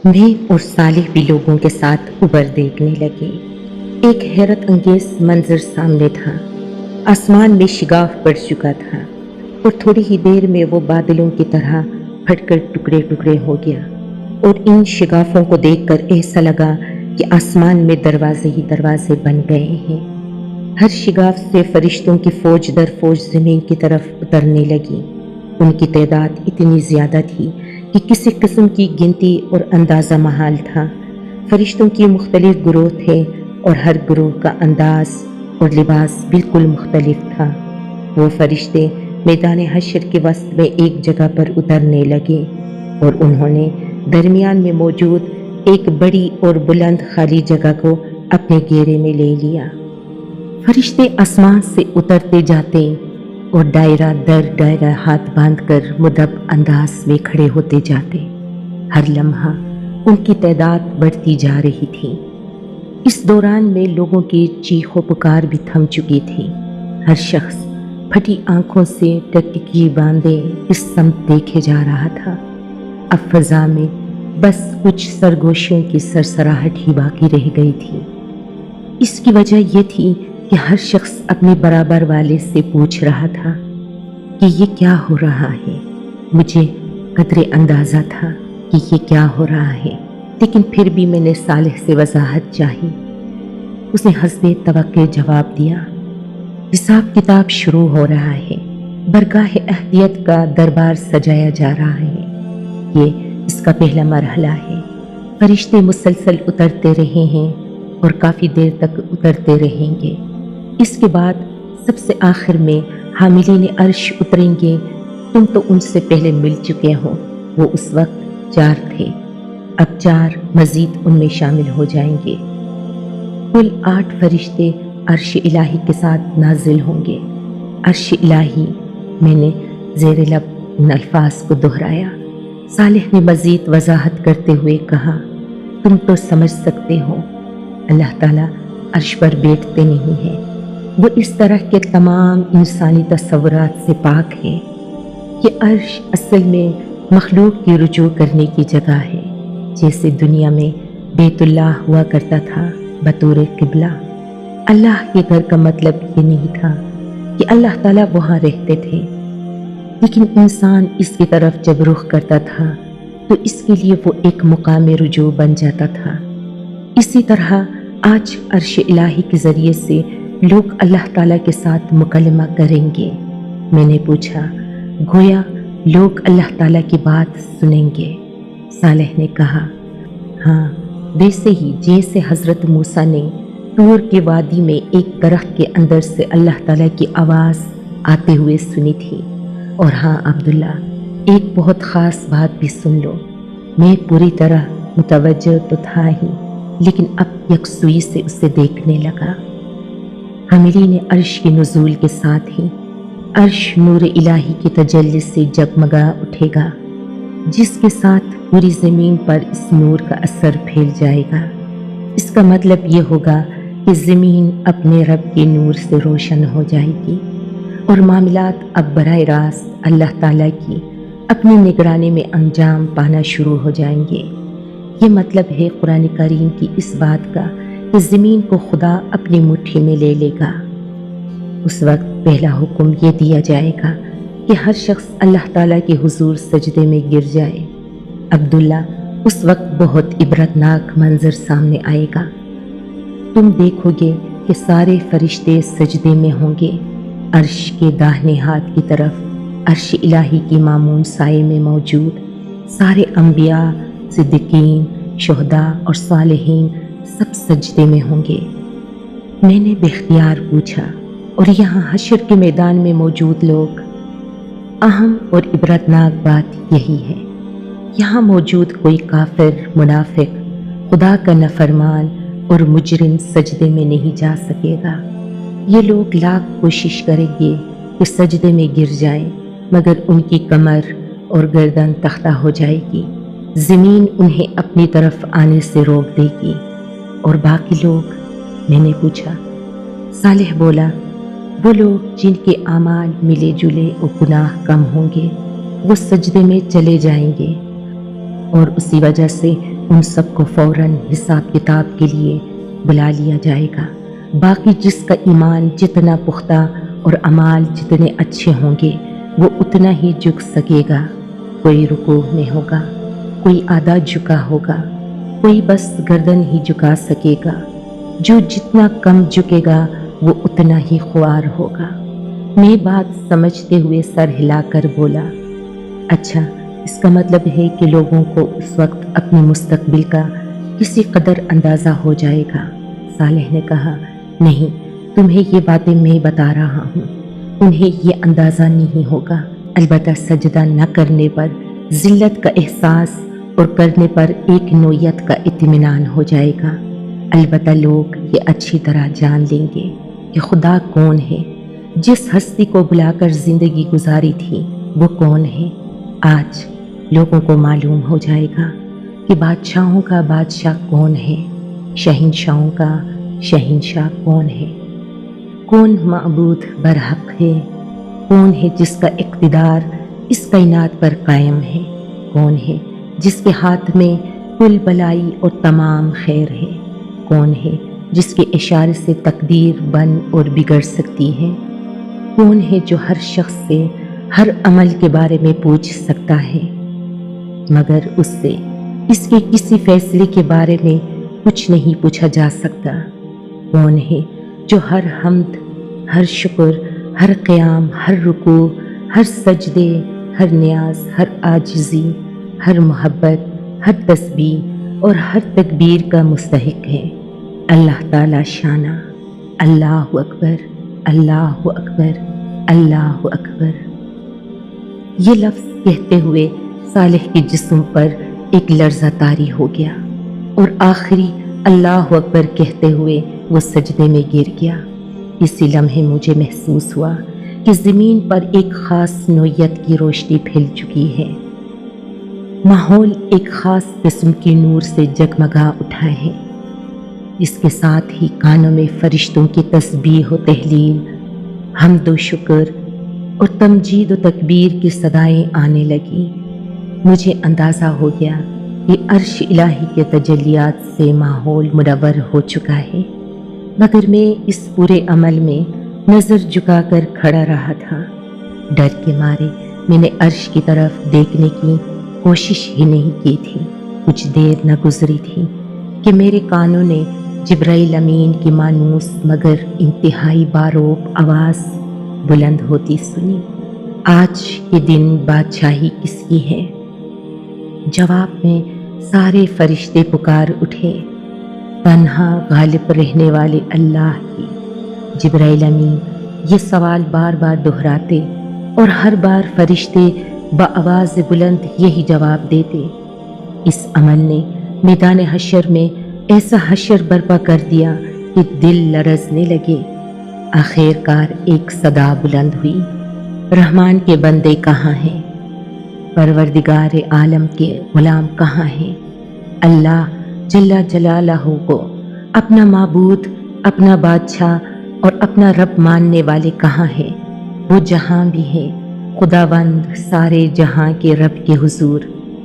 نیک اور صالح بھی لوگوں کے ساتھ ابر دیکھنے لگے۔ ایک حیرت انگیز منظر سامنے تھا۔ آسمان میں شگاف پڑ چکا تھا اور تھوڑی ہی دیر میں وہ بادلوں کی طرح پھٹ کر ٹکڑے ٹکڑے ہو گیا، اور ان شگافوں کو دیکھ کر ایسا لگا کہ آسمان میں دروازے ہی دروازے بن گئے ہیں۔ ہر شگاف سے فرشتوں کی فوج در فوج زمین کی طرف اترنے لگی۔ ان کی تعداد اتنی زیادہ تھی کہ کسی قسم کی گنتی اور اندازہ محال تھا۔ فرشتوں کی مختلف گروہ تھے اور ہر گروہ کا انداز اور لباس بالکل مختلف تھا۔ وہ فرشتے میدان حشر کے وسط میں ایک جگہ پر اترنے لگے اور انہوں نے درمیان میں موجود ایک بڑی اور بلند خالی جگہ کو اپنے گھیرے میں لے لیا۔ فرشتے آسمان سے اترتے جاتے اور دائرہ در دائرہ ہاتھ باندھ کر مدب انداز میں کھڑے ہوتے جاتے۔ ہر لمحہ ان کی تعداد بڑھتی جا رہی تھی۔ اس دوران میں لوگوں کی چیخ و پکار بھی تھم چکی تھی۔ ہر شخص پھٹی آنکھوں سے ٹکٹکی باندھے اس سمت دیکھے جا رہا تھا۔ اب فضا میں بس کچھ سرگوشیوں کی سرسراہٹ ہی باقی رہ گئی تھی۔ اس کی وجہ یہ تھی کہ ہر شخص اپنے برابر والے سے پوچھ رہا تھا کہ یہ کیا ہو رہا ہے۔ مجھے قدرے اندازہ تھا کہ یہ کیا ہو رہا ہے، لیکن پھر بھی میں نے صالح سے وضاحت چاہی۔ اس نے حسب توقع جواب دیا، حساب کتاب شروع ہو رہا ہے، برگاہ اہلیت کا دربار سجایا جا رہا ہے۔ یہ اس کا پہلا مرحلہ ہے۔ فرشتے مسلسل اترتے رہے ہیں اور کافی دیر تک اترتے رہیں گے۔ اس کے بعد سب سے آخر میں حاملین عرش اتریں گے۔ تم تو ان سے پہلے مل چکے ہو۔ وہ اس وقت 4 تھے، اب 4 مزید ان میں شامل ہو جائیں گے۔ کل 8 فرشتے عرش الہی کے ساتھ نازل ہوں گے۔ عرش الہی، میں نے زیر لب ان الفاظ کو دہرایا۔ صالح نے مزید وضاحت کرتے ہوئے کہا، تم تو سمجھ سکتے ہو، اللہ تعالیٰ عرش پر بیٹھتے نہیں ہیں۔ وہ اس طرح کے تمام انسانی تصورات سے پاک ہے۔ یہ عرش اصل میں مخلوق کی رجوع کرنے کی جگہ ہے، جیسے دنیا میں بیت اللہ ہوا کرتا تھا بطور قبلہ۔ اللہ کے گھر کا مطلب یہ نہیں تھا کہ اللہ تعالیٰ وہاں رہتے تھے، لیکن انسان اس کی طرف جب رخ کرتا تھا تو اس کے لیے وہ ایک مقام رجوع بن جاتا تھا۔ اسی طرح آج عرش الہی کے ذریعے سے لوگ اللہ تعالیٰ کے ساتھ مکالمہ کریں گے۔ میں نے پوچھا، گویا لوگ اللہ تعالیٰ کی بات سنیں گے؟ صالح نے کہا، ہاں، ویسے ہی جیسے حضرت موسیٰ نے طور کے وادی میں ایک درخت کے اندر سے اللہ تعالیٰ کی آواز آتے ہوئے سنی تھی۔ اور ہاں عبداللہ، ایک بہت خاص بات بھی سن لو۔ میں پوری طرح متوجہ تو تھا ہی، لیکن اب یکسوئی سے اسے دیکھنے لگا۔ حاملین عرش کے نزول کے ساتھ ہی عرش نور الہی کی تجلی سے جگمگا اٹھے گا، جس کے ساتھ پوری زمین پر اس نور کا اثر پھیل جائے گا۔ اس کا مطلب یہ ہوگا کہ زمین اپنے رب کے نور سے روشن ہو جائے گی اور معاملات اب براہ راست اللہ تعالیٰ کی اپنی نگرانی میں انجام پانا شروع ہو جائیں گے۔ یہ مطلب ہے قرآن کریم کی اس بات کا کہ زمین کو خدا اپنی مٹھی میں لے لے گا۔ اس وقت پہلا حکم یہ دیا جائے گا کہ ہر شخص اللہ تعالیٰ کے حضور سجدے میں گر جائے۔ عبداللہ، اس وقت بہت عبرتناک منظر سامنے آئے گا۔ تم دیکھو گے کہ سارے فرشتے سجدے میں ہوں گے۔ عرش کے داہنے ہاتھ کی طرف عرش الہی کی معمون سائے میں موجود سارے انبیاء، صدیقین، شہداء اور صالحین سب سجدے میں ہوں گے۔ میں نے باختیار پوچھا، اور یہاں حشر کے میدان میں موجود لوگ؟ اہم اور عبرتناک بات یہی ہے، یہاں موجود کوئی کافر، منافق، خدا کا نافرمان اور مجرم سجدے میں نہیں جا سکے گا۔ یہ لوگ لاکھ کوشش کریں گے کہ سجدے میں گر جائیں، مگر ان کی کمر اور گردن تختہ ہو جائے گی۔ زمین انہیں اپنی طرف آنے سے روک دے گی۔ اور باقی لوگ؟ میں نے پوچھا۔ صالح بولا، وہ لوگ جن کے اعمال ملے جلے اور گناہ کم ہوں گے، وہ سجدے میں چلے جائیں گے، اور اسی وجہ سے ان سب کو فوراً حساب کتاب کے لیے بلا لیا جائے گا۔ باقی جس کا ایمان جتنا پختہ اور اعمال جتنے اچھے ہوں گے وہ اتنا ہی جھک سکے گا۔ کوئی رکوع میں ہوگا، کوئی آدھا جھکا ہوگا، کوئی بس گردن ہی جھکا سکے گا۔ جو جتنا کم جھکے گا وہ اتنا ہی خوار ہوگا۔ میں بات سمجھتے ہوئے سر ہلا کر بولا، اچھا، اس کا مطلب ہے کہ لوگوں کو اس وقت اپنے مستقبل کا کسی قدر اندازہ ہو جائے گا۔ صالح نے کہا، نہیں، تمہیں یہ باتیں میں بتا رہا ہوں، انہیں یہ اندازہ نہیں ہوگا، البتہ سجدہ نہ کرنے پر ذلت کا احساس اور کرنے پر ایک نوعیت کا اطمینان ہو جائے گا۔ البتہ لوگ یہ اچھی طرح جان لیں گے کہ خدا کون ہے، جس ہستی کو بلا کر زندگی گزاری تھی وہ کون ہے۔ آج لوگوں کو معلوم ہو جائے گا کہ بادشاہوں کا بادشاہ کون ہے، شہنشاہوں کا شہنشاہ کون ہے، کون معبود برحق ہے، کون ہے جس کا اقتدار اس کائنات پر قائم ہے، کون ہے جس کے ہاتھ میں کل بلائی اور تمام خیر ہے، کون ہے جس کے اشارے سے تقدیر بن اور بگڑ سکتی ہے، کون ہے جو ہر شخص سے ہر عمل کے بارے میں پوچھ سکتا ہے مگر اس سے اس کے کسی فیصلے کے بارے میں کچھ نہیں پوچھا جا سکتا، کون ہے جو ہر حمد، ہر شکر، ہر قیام، ہر رکوع، ہر سجدے، ہر نیاز، ہر عاجزی، ہر محبت، ہر تسبیح اور ہر تکبیر کا مستحق ہے۔ اللہ تعالی شانہ۔ اللہ اکبر، اللہ اکبر، اللہ اکبر۔ یہ لفظ کہتے ہوئے صالح کے جسم پر ایک لرزہ طاری ہو گیا اور آخری اللہ اکبر کہتے ہوئے وہ سجدے میں گر گیا۔ اسی لمحے مجھے محسوس ہوا کہ زمین پر ایک خاص نوعیت کی روشنی پھیل چکی ہے۔ ماحول ایک خاص قسم کی نور سے جگمگا اٹھا ہے۔ اس کے ساتھ ہی کانوں میں فرشتوں کی تسبیح و تہلیل، حمد و شکر اور تمجید و تکبیر کی صدائیں آنے لگی۔ مجھے اندازہ ہو گیا کہ عرش الہی کے تجلیات سے ماحول منور ہو چکا ہے، مگر میں اس پورے عمل میں نظر جھکا کر کھڑا رہا تھا۔ ڈر کے مارے میں نے عرش کی طرف دیکھنے کی کوشش ہی نہیں کی تھی۔ کچھ دیر نہ گزری تھی کہ میرے کانوں نے جبرائیل امین کی مانوس مگر انتہائی باروب آواز بلند ہوتی سنی، آج کے دن بادشاہی کس کی ہے؟ جواب میں سارے فرشتے پکار اٹھے، تنہا غالب رہنے والے اللہ کی۔ جبرائیل امین یہ سوال بار بار دہراتے اور ہر بار فرشتے بآواز بلند یہی جواب دیتے۔ اس عمل نے میدان حشر میں ایسا حشر برپا کر دیا کہ دل لرزنے لگے۔ آخر کار ایک صدا بلند ہوئی، رحمان کے بندے کہاں ہیں؟ پروردگار عالم کے غلام کہاں ہیں؟ اللہ جل جلالہ کو اپنا معبود، اپنا بادشاہ اور اپنا رب ماننے والے کہاں ہیں؟ وہ جہاں بھی ہیں، خداوند سارے جہاں کے رب کے حضور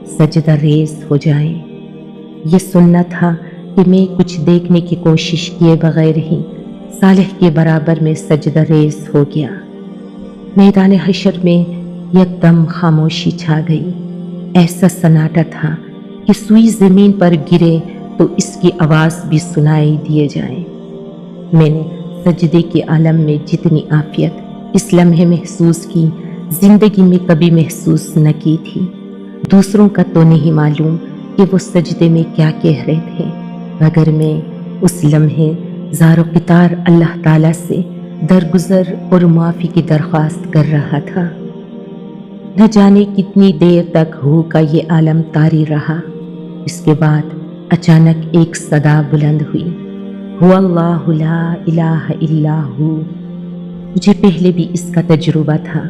سجدہ ریز ہو جائیں۔ یہ سننا تھا کہ میں کچھ دیکھنے کی کوشش کیے بغیر ہی صالح کے برابر میں سجدہ ریز ہو گیا۔ میدان حشر میں یکدم خاموشی چھا گئی۔ ایسا سناٹا تھا کہ سوئی زمین پر گرے تو اس کی آواز بھی سنائی دیے جائیں۔ میں نے سجدے کے عالم میں جتنی عافیت اس لمحے محسوس کی، زندگی میں کبھی محسوس نہ کی تھی۔ دوسروں کا تو نہیں معلوم کہ وہ سجدے میں کیا کہہ رہے تھے، مگر میں اس لمحے زار و قطار اللہ تعالیٰ سے درگزر اور معافی کی درخواست کر رہا تھا۔ نہ جانے کتنی دیر تک ہو کا یہ عالم طاری رہا۔ اس کے بعد اچانک ایک صدا بلند ہوئی، هو اللہ لا الہ الا ہو۔ مجھے پہلے بھی اس کا تجربہ تھا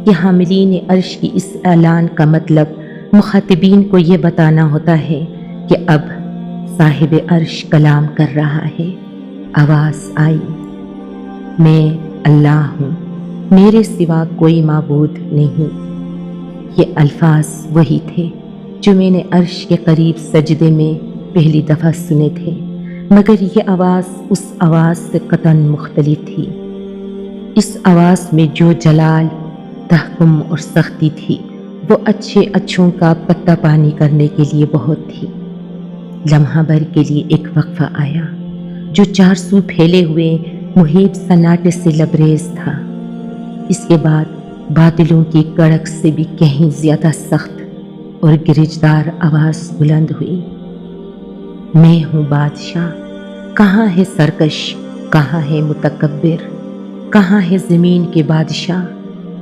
کہ حاملین عرش کی اس اعلان کا مطلب مخاطبین کو یہ بتانا ہوتا ہے کہ اب صاحب عرش کلام کر رہا ہے۔ آواز آئی، میں اللہ ہوں، میرے سوا کوئی معبود نہیں۔ یہ الفاظ وہی تھے جو میں نے عرش کے قریب سجدے میں پہلی دفعہ سنے تھے، مگر یہ آواز اس آواز سے قطعاً مختلف تھی۔ اس آواز میں جو جلال، تحکم اور سختی تھی وہ اچھوں کا پتہ پانی کرنے کے لیے بہت تھی۔ لمحہ بھر کے لیے ایک وقفہ آیا جو 4 سو پھیلے ہوئے محیط سناٹے سے لبریز تھا۔ اس کے بعد بادلوں کی کڑک سے بھی کہیں زیادہ سخت اور گرجدار آواز بلند ہوئی، میں ہوں بادشاہ، کہاں ہے سرکش، کہاں ہے متکبر، کہاں ہے زمین کے بادشاہ؟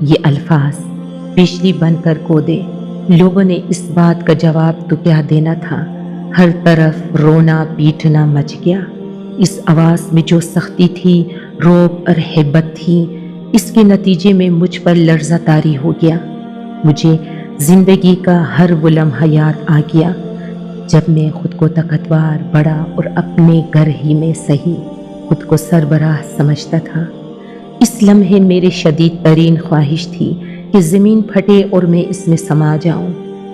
یہ الفاظ بجلی بن کر کودے۔ لوگوں نے اس بات کا جواب تو کیا دینا تھا، ہر طرف رونا پیٹنا مچ گیا۔ اس آواز میں جو سختی تھی، رعب اور ہیبت تھی، اس کے نتیجے میں مجھ پر لرزہ طاری ہو گیا۔ مجھے زندگی کا ہر وہ لمحہ یاد آ گیا جب میں خود کو طاقتور، بڑا اور اپنے گھر ہی میں صحیح خود کو سربراہ سمجھتا تھا۔ اس لمحے میرے شدید ترین خواہش تھی کہ زمین پھٹے اور میں اس میں سما جاؤں،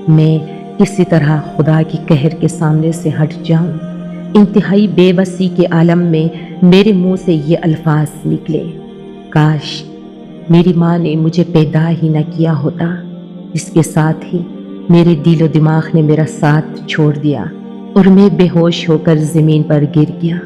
میں کسی طرح خدا کی قہر کے سامنے سے ہٹ جاؤں۔ انتہائی بے بسی کے عالم میں میرے منہ سے یہ الفاظ نکلے، کاش میری ماں نے مجھے پیدا ہی نہ کیا ہوتا۔ اس کے ساتھ ہی میرے دل و دماغ نے میرا ساتھ چھوڑ دیا اور میں بے ہوش ہو کر زمین پر گر گیا۔